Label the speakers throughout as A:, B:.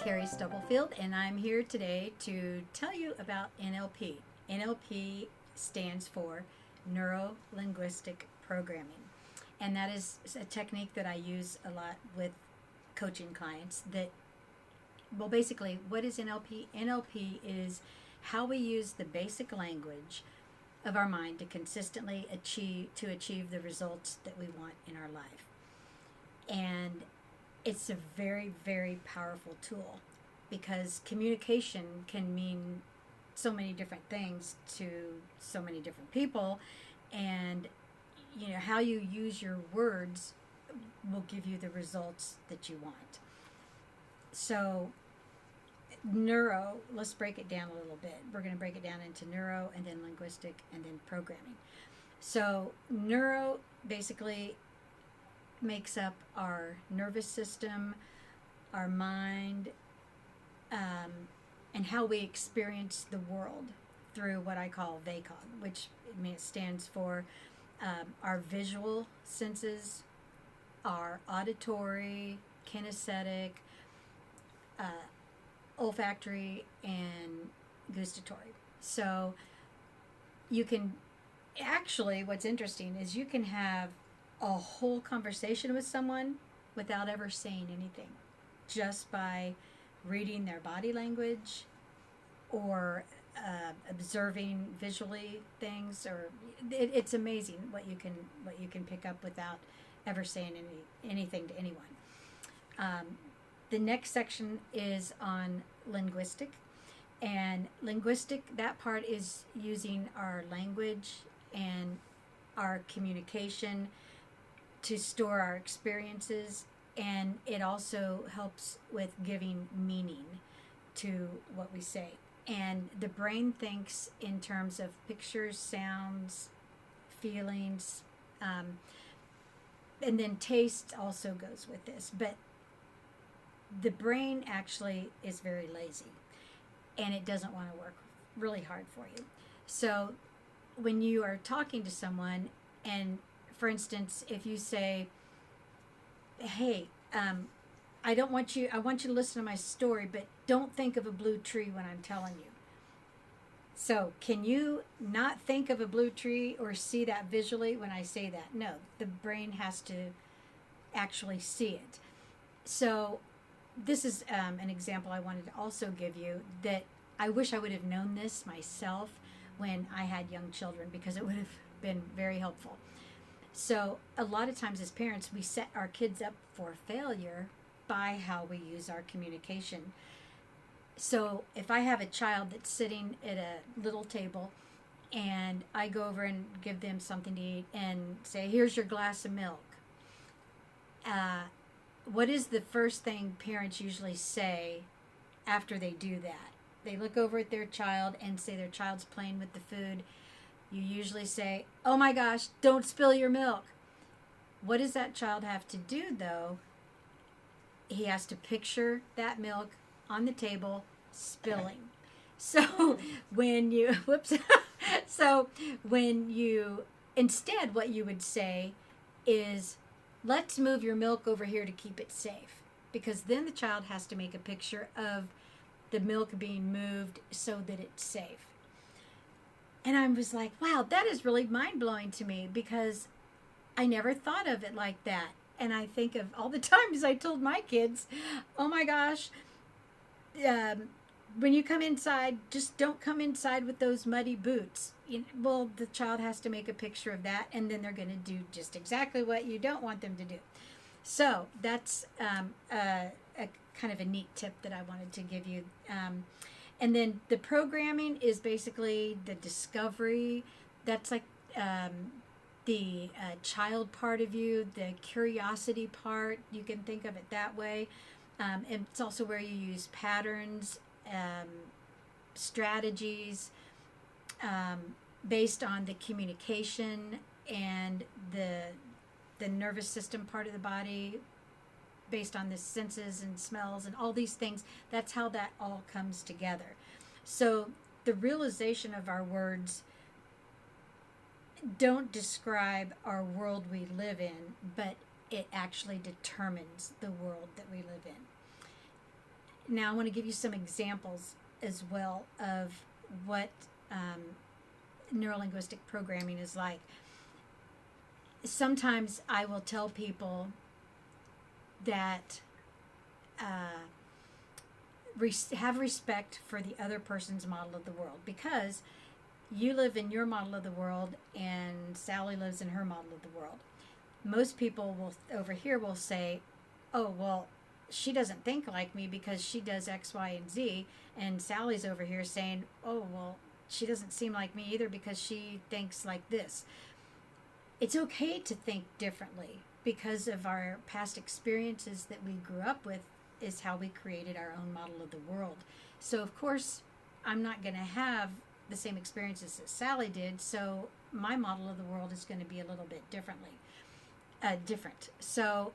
A: Carrie Stubblefield, and I'm here today to tell you about NLP. NLP stands for Neuro-Linguistic Programming, and that is a technique that I use a lot with coaching clients. Basically, what is NLP? NLP is how we use the basic language of our mind to consistently achieve the results that we want in our life. And it's a very, very powerful tool because communication can mean so many different things to so many different people, and how you use your words will give you the results that you want. So let's break it down a little bit. We're going to break it down into neuro and then linguistic and then programming. So neuro basically makes up our nervous system, our mind, and how we experience the world through what I call VACOG, which stands for our visual senses, our auditory, kinesthetic, olfactory, and gustatory. So you can what's interesting is you can have a whole conversation with someone without ever saying anything, just by reading their body language or observing visually things. Or it's amazing what you can pick up without ever saying anything to anyone. The next section is on linguistic, and linguistic, that part is using our language and our communication to store our experiences, and it also helps with giving meaning to what we say. And the brain thinks in terms of pictures, sounds, feelings, and then taste also goes with this. But the brain actually is very lazy, and it doesn't want to work really hard for you. So when you are talking to someone, and for instance, if you say, hey, I want you to listen to my story, but don't think of a blue tree when I'm telling you. So can you not think of a blue tree or see that visually when I say that? No, the brain has to actually see it. So this is an example I wanted to also give you, that I wish I would have known this myself when I had young children, because it would have been very helpful. So a lot of times as parents, we set our kids up for failure by how we use our communication. So if I have a child that's sitting at a little table and I go over and give them something to eat and say, here's your glass of milk, what is the first thing parents usually say after they do that? They look over at their child and say their child's playing with the food. You usually say, oh my gosh, don't spill your milk. What does that child have to do, though? He has to picture that milk on the table spilling. So when you, instead what you would say is, let's move your milk over here to keep it safe. Because then the child has to make a picture of the milk being moved so that it's safe. And I was like, wow, that is really mind-blowing to me, because I never thought of it like that. And I think of all the times I told my kids, oh my gosh, when you come inside, just don't come inside with those muddy boots. Well, the child has to make a picture of that, and then they're going to do just exactly what you don't want them to do. So that's a kind of a neat tip that I wanted to give you. And then the programming is basically the discovery. That's like the child part of you, the curiosity part. You can think of it that way. And it's also where you use patterns, strategies, based on the communication and the nervous system part of the body, based on the senses and smells and all these things. That's how that all comes together. So the realization of our words don't describe our world we live in, but it actually determines the world that we live Now I want to give you some examples as well of what neuro-linguistic programming is like. Sometimes I will tell people that have respect for the other person's model of the world, because you live in your model of the world and Sally lives in her model of the world. Most people will over here will say, oh, well, she doesn't think like me because she does X, Y, and Z, and Sally's over here saying, oh, well, she doesn't seem like me either because she thinks like this. It's okay to think differently because of our past experiences that we grew up with is how we created our own model of the world. So, of course, I'm not going to have the same experiences that Sally did, so my model of the world is going to be a little bit different. So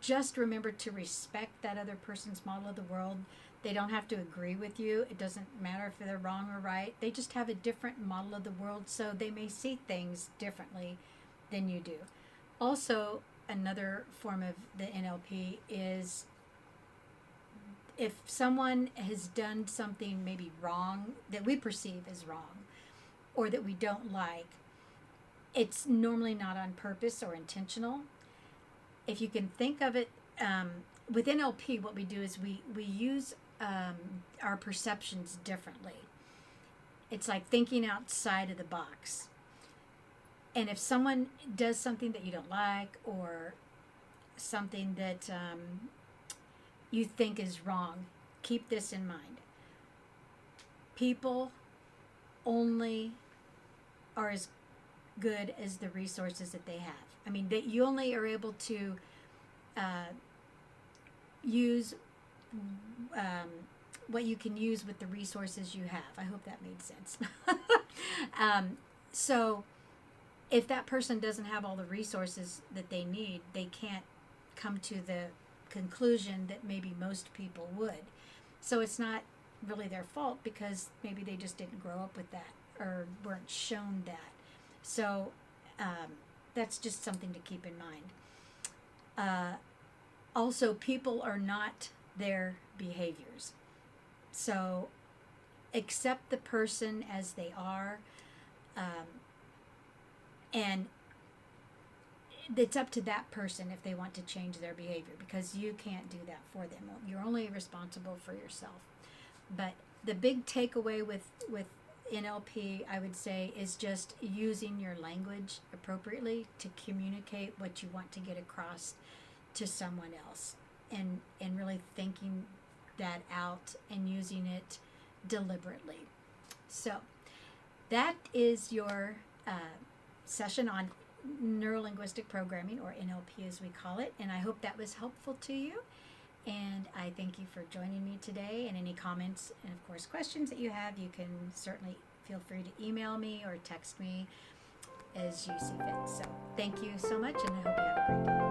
A: just remember to respect that other person's model of the world. They don't have to agree with you. It doesn't matter if they're wrong or right. They just have a different model of the world, so they may see things differently than you do. Also, another form of the NLP is if someone has done something maybe wrong that we perceive as wrong or that we don't like, it's normally not on purpose or intentional. If you can think of it, with NLP, what we do is we use our perceptions differently. It's like thinking outside of the box. And if someone does something that you don't like or something that you think is wrong, keep this in mind. People only are as good as the resources that they have. I mean, that you only are able to use what you can use with the resources you have. I hope that made sense. So if that person doesn't have all the resources that they need, they can't come to the conclusion that maybe most people would. So it's not really their fault because maybe they just didn't grow up with that or weren't shown that. So that's just something to keep in mind. Also, people are not their behaviors. So accept the person as they are, and it's up to that person if they want to change their behavior, because you can't do that for them. You're only responsible for yourself. But the big takeaway with NLP, I would say, is just using your language appropriately to communicate what you want to get across to someone else, and really thinking that out and using it deliberately. So that is your session on Neuro-Linguistic Programming, or NLP as we call it, and I hope that was helpful to you. And I thank you for joining me today. And any comments and, of course, questions that you have, you can certainly feel free to email me or text me as you see fit. So thank you so much, and I hope you have a great day.